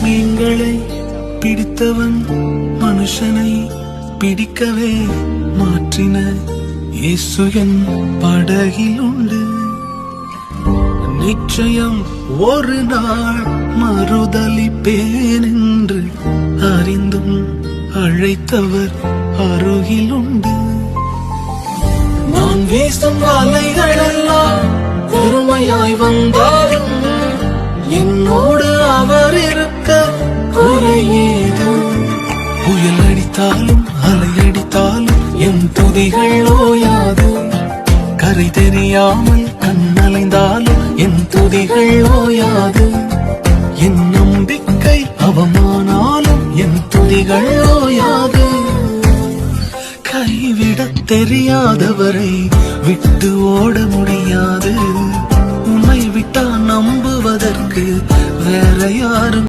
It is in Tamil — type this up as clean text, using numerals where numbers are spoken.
மீன்களை பிடித்தவன் மனுஷனை பிடிக்கவே மாற்றின இயேசு என் படகில் உண்டு. நிச்சயம் ஒரு நாள் மறுதலிப்பேன் என்று அறிந்தும் அழைத்தவர் அருகில் உண்டு. நான் வீசும் வலைகளெல்லாம் பொறுமையாய் வந்தாலும் என்னோடு அவர் இருக்க குறையேது. புயல் அடித்தாலும் அலை அடித்தாலும் என் துதிகள் ஓயாது. கரை தெரியாமல் கண்ணலைந்தாலும் என் துதிகள் ஓயாது. என் நம்பிக்கை அவமானாலும் என் துதிகள் ஓயாது. கைவிடத் தெரியாதவரை விட்டு ஓட முடியாது. உன்னை விட்டா நம்புவதற்கு வேற யாரும்